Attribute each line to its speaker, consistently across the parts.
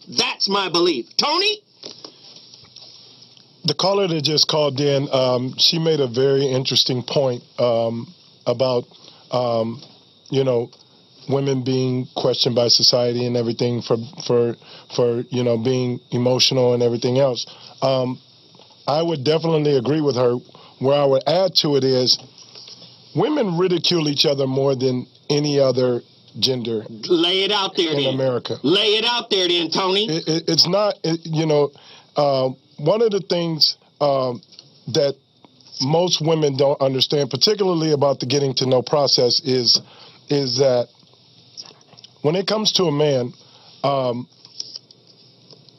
Speaker 1: That's my belief. Tony?
Speaker 2: The caller that just called in, she made a very interesting point about, women being questioned by society and everything for being emotional and everything else. I would definitely agree with her. Where I would add to it is women ridicule each other more than any other gender.
Speaker 1: Lay it out there
Speaker 2: in America.
Speaker 1: Lay it out there then, Tony.
Speaker 2: It's not, one of the things that most women don't understand, particularly about the getting to know process, is that when it comes to a man,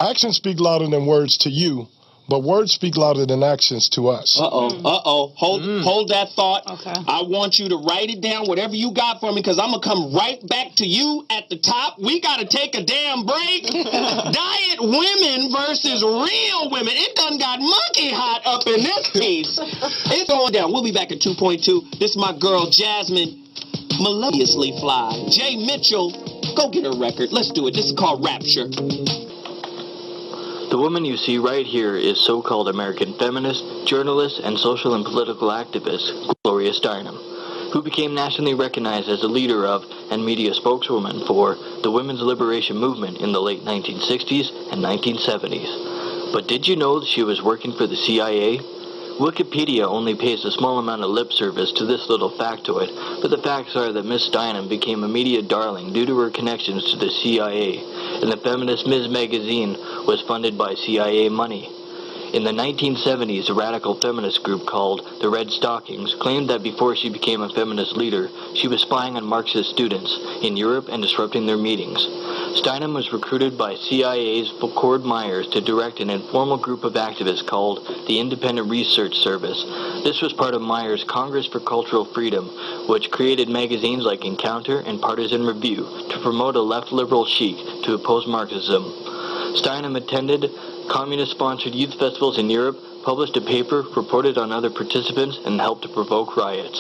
Speaker 2: actions speak louder than words to you, but words speak louder than actions to us.
Speaker 1: Hold that thought.
Speaker 3: Okay.
Speaker 1: I want you to write it down, whatever you got for me, because I'm going to come right back to you at the top. We got to take a damn break. Diet women versus real women. It done got monkey hot up in this piece. It's going down. We'll be back at 2.2. This is my girl, Jasmine, melodiously fly. Jay Mitchell, go get her record. Let's do it. This is called Rapture.
Speaker 4: The woman you see right here is so-called American feminist, journalist, and social and political activist Gloria Steinem, who became nationally recognized as a leader of and media spokeswoman for the women's liberation movement in the late 1960s and 1970s. But did you know that she was working for the CIA? Wikipedia only pays a small amount of lip service to this little factoid, but the facts are that Miss Steinem became a media darling due to her connections to the CIA, and the feminist Ms. Magazine was funded by CIA money. In the 1970s, a radical feminist group called the Red Stockings claimed that before she became a feminist leader, she was spying on Marxist students in Europe and disrupting their meetings. Steinem was recruited by CIA's Cord Myers to direct an informal group of activists called the Independent Research Service. This was part of Myers' Congress for Cultural Freedom, which created magazines like Encounter and Partisan Review to promote a left liberal chic to oppose Marxism. Steinem attended communist-sponsored youth festivals in Europe, published a paper, reported on other participants, and helped to provoke riots.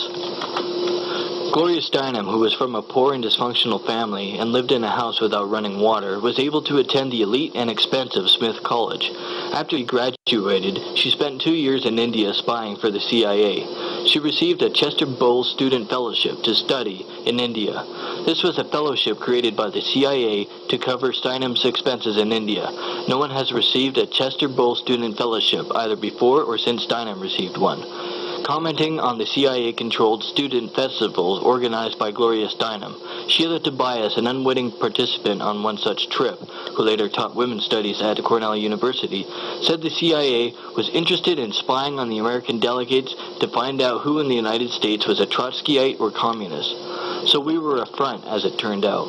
Speaker 4: Gloria Steinem, who was from a poor and dysfunctional family and lived in a house without running water, was able to attend the elite and expensive Smith College. After she graduated, she spent 2 years in India spying for the CIA. She received a Chester Bowles Student Fellowship to study in India. This was a fellowship created by the CIA to cover Steinem's expenses in India. No one has received a Chester Bowles Student Fellowship either before or since Steinem received one. Commenting on the CIA-controlled student festivals organized by Gloria Steinem, Sheila Tobias, an unwitting participant on one such trip, who later taught women's studies at Cornell University, said the CIA was interested in spying on the American delegates to find out who in the United States was a Trotskyite or communist. So we were a front, as it turned out.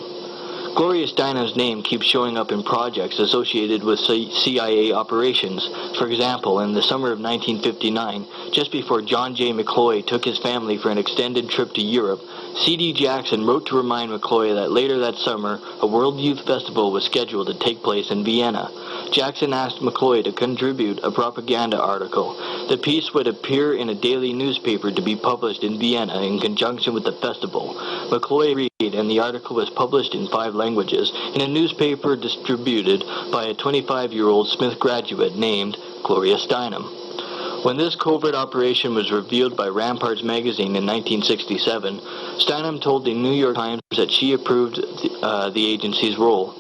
Speaker 4: Gloria Steinem's name keeps showing up in projects associated with CIA operations. For example, in the summer of 1959, just before John J. McCloy took his family for an extended trip to Europe, C.D. Jackson wrote to remind McCloy that later that summer, a World Youth Festival was scheduled to take place in Vienna. Jackson asked McCloy to contribute a propaganda article. The piece would appear in a daily newspaper to be published in Vienna in conjunction with the festival. McCloy agreed, and the article was published in 5 languages in a newspaper distributed by a 25-year-old Smith graduate named Gloria Steinem. When this covert operation was revealed by Ramparts magazine in 1967, Steinem told the New York Times that she approved the agency's role.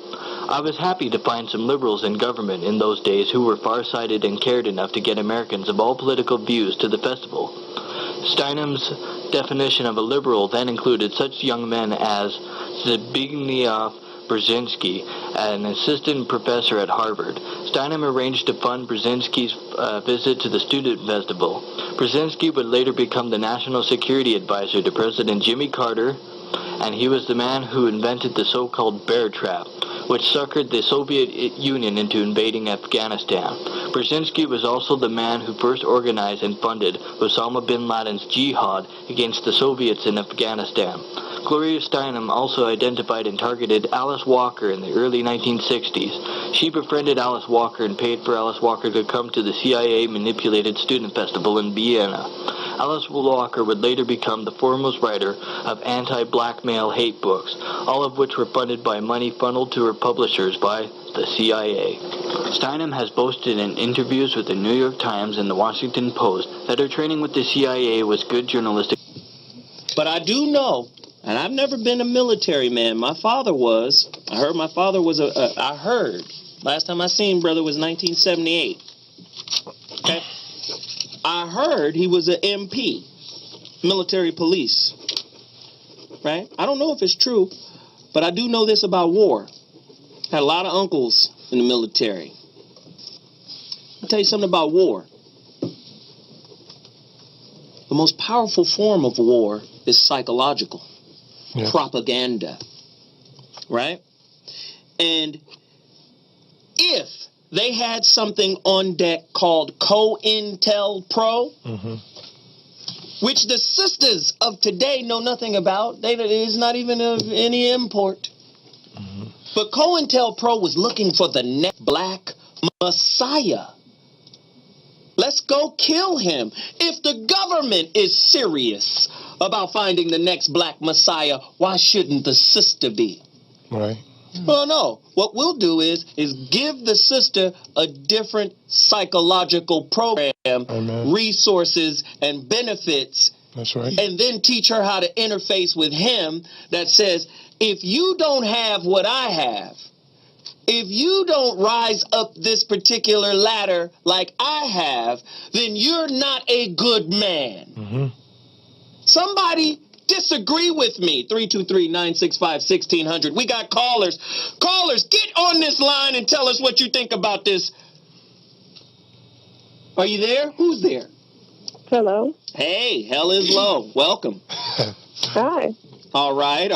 Speaker 4: I was happy to find some liberals in government in those days who were far-sighted and cared enough to get Americans of all political views to the festival. Steinem's definition of a liberal then included such young men as Zbigniew Brzezinski, an assistant professor at Harvard. Steinem arranged to fund Brzezinski's visit to the student festival. Brzezinski would later become the national security advisor to President Jimmy Carter, and he was the man who invented the so-called bear trap, which suckered the Soviet Union into invading Afghanistan. Brzezinski was also the man who first organized and funded Osama bin Laden's jihad against the Soviets in Afghanistan. Gloria Steinem also identified and targeted Alice Walker in the early 1960s. She befriended Alice Walker and paid for Alice Walker to come to the CIA-manipulated student festival in Vienna. Alice Walker would later become the foremost writer of anti-black male hate books, all of which were funded by money funneled to her publishers by the CIA. Steinem has boasted in interviews with the New York Times and the Washington Post that her training with the CIA was good journalistic.
Speaker 1: But I do know, and I've never been a military man. My father was. I heard my father was last time I seen brother was 1978. Okay. I heard he was an MP, military police. Right? I don't know if it's true, but I do know this about war. Had a lot of uncles in the military. I'll tell you something about war. The most powerful form of war is psychological. Yeah. Propaganda. Right? And if they had something on deck called COINTELPRO, which the sisters of today know nothing about. It is not even of any import. But COINTELPRO was looking for the next black messiah. Let's go kill him. If the government is serious about finding the next black messiah, why shouldn't the sister be?
Speaker 2: Right.
Speaker 1: Well, no. What we'll do is give the sister a different psychological program, resources, and benefits.
Speaker 2: That's right.
Speaker 1: And then teach her how to interface with him that says, if you don't have what I have, if you don't rise up this particular ladder like I have, then you're not a good man. Somebody disagree with me. 323-965-1600. We got callers. Callers, get on this line and tell us what you think about this. Are you there? Who's there?
Speaker 3: Hello.
Speaker 1: Hey, hell is low. Welcome.
Speaker 3: Hi.
Speaker 1: All right.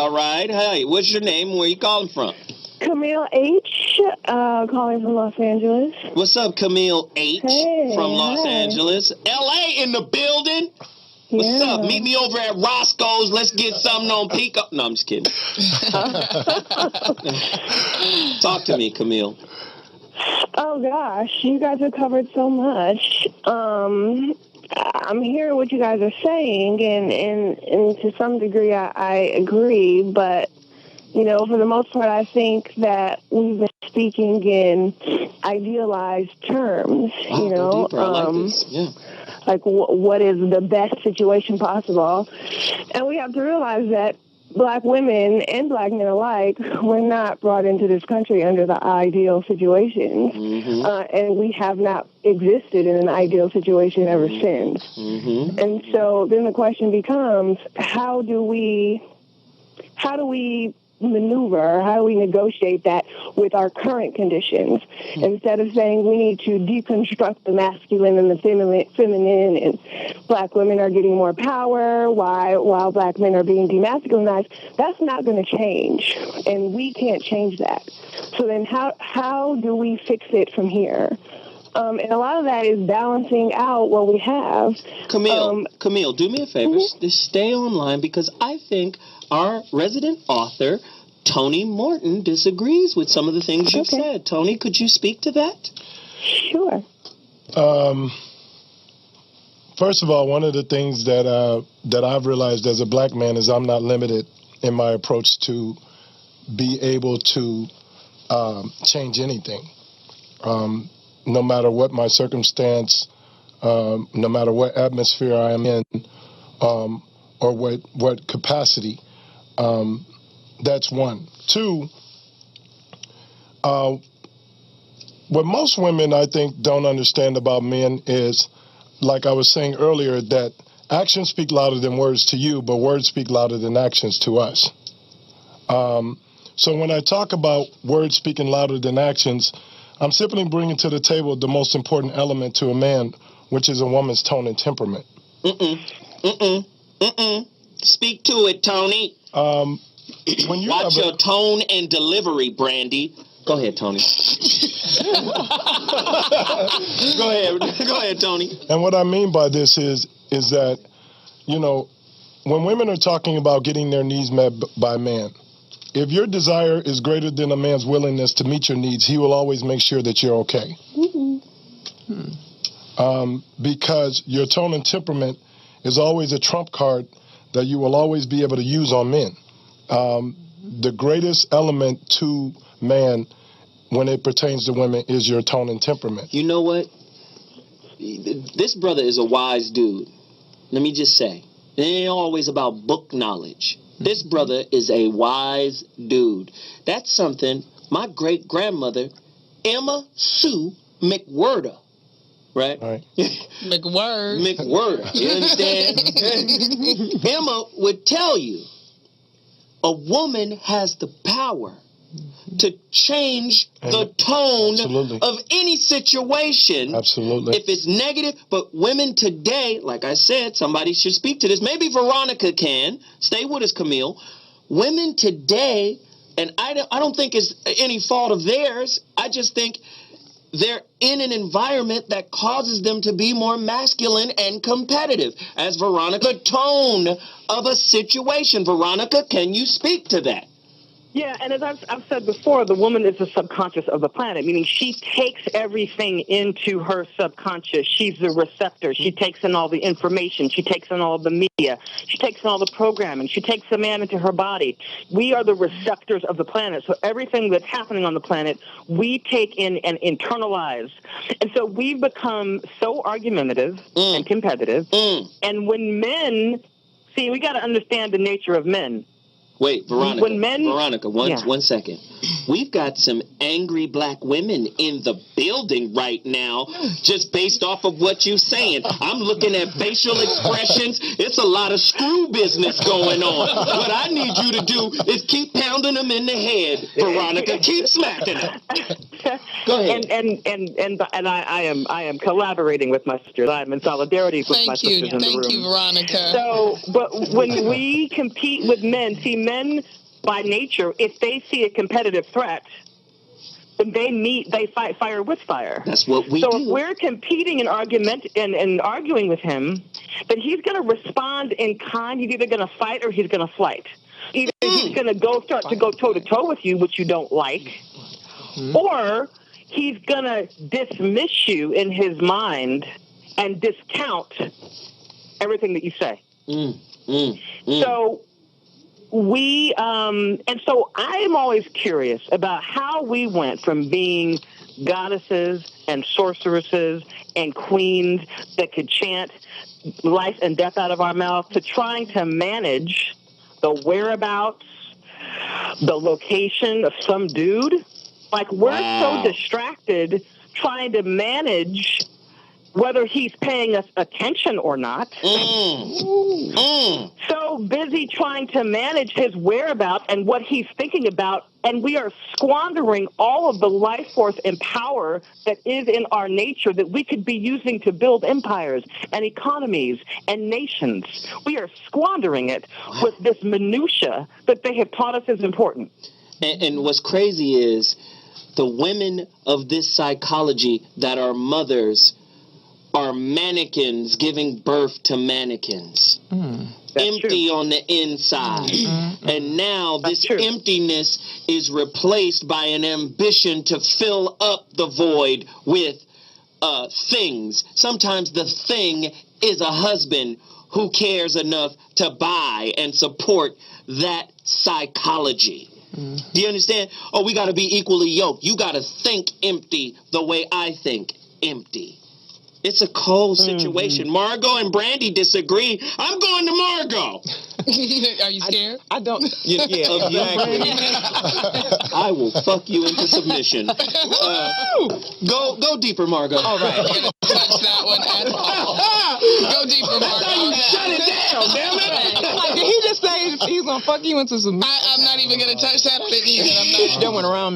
Speaker 1: Hey, what's your name? Where you calling from?
Speaker 3: Camille H. Calling from Los Angeles.
Speaker 1: What's up, Camille H.
Speaker 3: Hey,
Speaker 1: from Los Angeles? L.A. in the building. What's up? Meet me over at Roscoe's. Let's get something on Pico. No, I'm just kidding. Talk to me, Camille.
Speaker 3: Oh, gosh. You guys have covered so much. I'm hearing what you guys are saying, and to some degree I agree, but, you know, for the most part, I think that we've been speaking in idealized terms, you know.
Speaker 1: I like this. Yeah.
Speaker 3: Like, what is the best situation possible? And we have to realize that black women and black men alike were not brought into this country under the ideal situations. And we have not existed in an ideal situation ever since. And so then the question becomes, how do we maneuver, how do we negotiate that with our current conditions? Instead of saying we need to deconstruct the masculine and the feminine, and black women are getting more power while black men are being demasculinized, that's not going to change, and we can't change that. So then how do we fix it from here? And a lot of that is balancing out what we have.
Speaker 1: Camille, do me a favor. Just stay online, because I think our resident author, Tony Morton, disagrees with some of the things you've said. Tony, could you speak to that?
Speaker 3: Sure.
Speaker 2: First of all, one of the things that I've realized as a black man is I'm not limited in my approach to be able to change anything. No matter what my circumstance, no matter what atmosphere I am in, or what capacity. That's one. Two, what most women, I think, don't understand about men is, like I was saying earlier, that actions speak louder than words to you, but words speak louder than actions to us. So when I talk about words speaking louder than actions, I'm simply bringing to the table the most important element to a man, which is a woman's tone and temperament.
Speaker 1: Speak to it, Tony.
Speaker 2: When you
Speaker 1: watch your tone and delivery, Brandy. Go ahead, Tony. Go ahead, Tony.
Speaker 2: And what I mean by this is that, you know, when women are talking about getting their needs met by a man, if your desire is greater than a man's willingness to meet your needs, he will always make sure that you're okay. Because your tone and temperament is always a trump card that you will always be able to use on men. The greatest element to man when it pertains to women is your tone and temperament.
Speaker 1: You know what? This brother is a wise dude. Let me just say, it ain't always about book knowledge. This brother is a wise dude. That's something my great-grandmother, Emma Sue McWhirter, right? McWhirter, you understand? Emma would tell you, a woman has the power to change the tone of any situation.
Speaker 2: Absolutely.
Speaker 1: If it's negative, but women today, like I said, somebody should speak to this. Maybe Veronica can. Stay with us, Camille. Women today, and I don't think it's any fault of theirs. I just think they're in an environment that causes them to be more masculine and competitive. As Veronica, tone of a situation. Veronica, can you speak to that?
Speaker 5: Yeah, and as I've said before, the woman is the subconscious of the planet, meaning she takes everything into her subconscious. She's the receptor. She takes in all the information. She takes in all the media. She takes in all the programming. She takes the man into her body. We are the receptors of the planet. So everything that's happening on the planet, we take in and internalize. And so we've become so argumentative and competitive. And when men, see, we got to understand the nature of men.
Speaker 1: Wait, Veronica, one second. We've got some angry black women in the building right now, just based off of what you're saying. I'm looking at facial expressions. It's a lot of screw business going on. What I need you to do is keep pounding them in the head, Veronica. Keep smacking them. Go ahead.
Speaker 5: And I am collaborating with my sisters. I'm in solidarity with my sisters in the room.
Speaker 6: Thank you, Veronica.
Speaker 5: So, but when we compete with men, see, men by nature, if they see a competitive threat, then they fight fire with fire.
Speaker 1: That's what we do.
Speaker 5: So if we're competing in argument and arguing with him, then he's going to respond in kind. He's either going to fight or he's going to flight. Either he's going to start to go toe-to-toe with you, which you don't like, or he's going to dismiss you in his mind and discount everything that you say. So so I am always curious about how we went from being goddesses and sorceresses and queens that could chant life and death out of our mouth to trying to manage the whereabouts, the location of some dude. Like, we're so distracted trying to manage whether he's paying us attention or not. So busy trying to manage his whereabouts and what he's thinking about, and we are squandering all of the life force and power that is in our nature that we could be using to build empires and economies and nations. We are squandering it with this minutia that they have taught us is important.
Speaker 1: And what's crazy is the women of this psychology that are mothers are mannequins giving birth to mannequins. Empty on the inside. And now this emptiness is replaced by an ambition to fill up the void with things. Sometimes the thing is a husband who cares enough to buy and support that psychology. Do you understand? Oh, we got to be equally yoked. You got to think empty the way I think empty. It's a cold situation. Margot and Brandy disagree. I'm going to Margot.
Speaker 6: Are you scared?
Speaker 7: I don't.
Speaker 1: Yeah, exactly. I will fuck you into submission. Go deeper, Margot.
Speaker 6: All right. I'm going to touch that one at all. Go deeper, Margot.
Speaker 1: Shut it down, damn it.
Speaker 7: Like, did he just say he's going to fuck you into submission?
Speaker 6: I'm not even going to touch that one either.
Speaker 7: That went around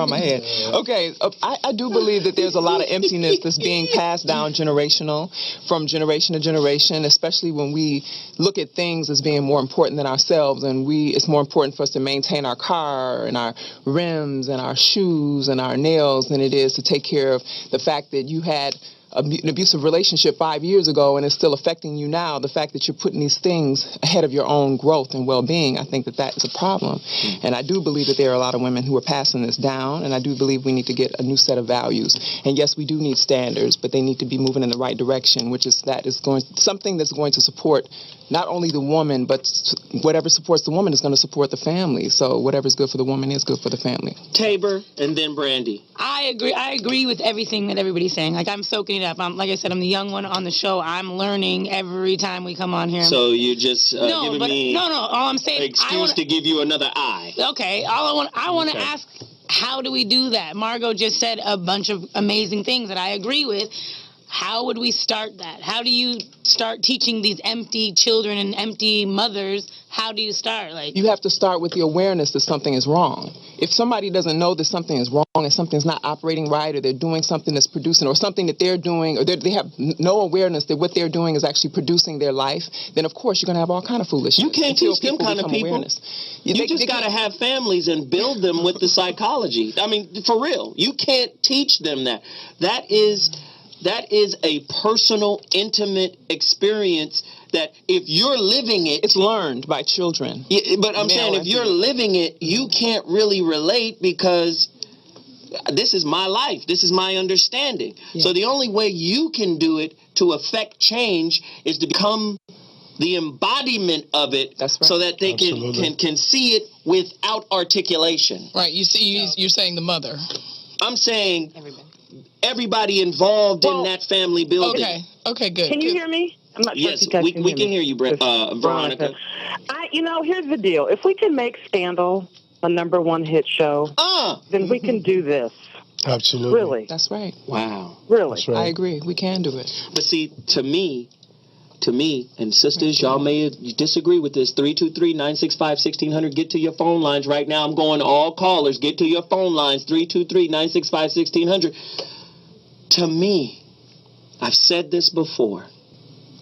Speaker 7: my head. Okay, I do believe that there's a lot of emptiness that's being passed down generational, from generation to generation, especially when we look at things as being more important than ourselves, and it's more important for us to maintain our car and our rims and our shoes and our nails than it is to take care of the fact that you had an abusive relationship 5 years ago and it's still affecting you now, the fact that you're putting these things ahead of your own growth and well-being, I think that is a problem. And I do believe that there are a lot of women who are passing this down, and I do believe we need to get a new set of values. And yes, we do need standards, but they need to be moving in the right direction, which is something that's going to support not only the woman, but whatever supports the woman is going to support the family. So whatever's good for the woman is good for the family.
Speaker 1: Tabor and then Brandy.
Speaker 8: I agree with everything that everybody's saying. Like, I'm soaking it up. Like I said, I'm the young one on the show. I'm learning every time we come on here.
Speaker 1: So you're just giving me
Speaker 8: all I'm saying,
Speaker 1: an excuse to give you another eye.
Speaker 8: Okay. I want to ask, how do we do that? Margot just said a bunch of amazing things that I agree with. How would we start that? How do you start teaching these empty children and empty mothers? How do you start? Like, you
Speaker 7: have to start with the awareness that something is wrong. If somebody doesn't know that something is wrong and something's not operating right, or they're doing something that's producing, or something that they're doing, or they have no awareness that what they're doing is actually producing their life, then of course you're going to have all kind of foolishness.
Speaker 1: You can't teach them kind of people. You just got to have families and build them with the psychology. I mean, for real. You can't teach them that. That is a personal, intimate experience that if you're living it...
Speaker 7: It's learned by children.
Speaker 1: Yeah, but I'm saying if you're living it, you can't really relate because this is my life. This is my understanding. Yeah. So the only way you can do it to affect change is to become the embodiment of it.
Speaker 7: That's right.
Speaker 1: So that they can see it without articulation.
Speaker 6: Right. You're saying the mother.
Speaker 1: I'm saying... Everybody involved in that family building.
Speaker 6: Okay, good.
Speaker 5: Can you hear me? I'm not sure
Speaker 1: yes, we can hear you, Veronica.
Speaker 5: Here's the deal. If we can make Scandal a #1 hit show, then we can do this.
Speaker 2: Absolutely.
Speaker 5: Really?
Speaker 7: That's right.
Speaker 1: Wow.
Speaker 5: Really?
Speaker 2: That's right.
Speaker 7: I agree. We can do it.
Speaker 1: But see, to me, and sisters, y'all may disagree with this, 323-965-1600. Get to your phone lines right now. I'm going to all callers. Get to your phone lines, 323-965-1600. To me, I've said this before,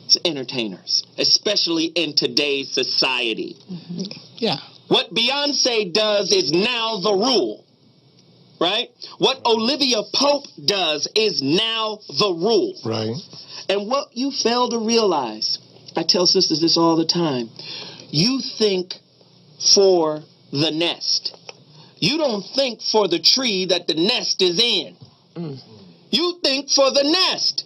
Speaker 1: it's entertainers, especially in today's society.
Speaker 6: Mm-hmm. Yeah.
Speaker 1: What Beyonce does is now the rule, right? What Olivia Pope does is now the rule.
Speaker 2: Right.
Speaker 1: And what you fail to realize, I tell sisters this all the time, you think for the nest. You don't think for the tree that the nest is in. You think for the nest.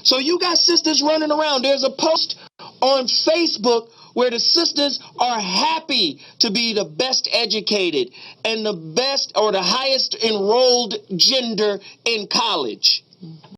Speaker 1: So you got sisters running around. There's a post on Facebook where the sisters are happy to be the best educated and the best or the highest enrolled gender in college.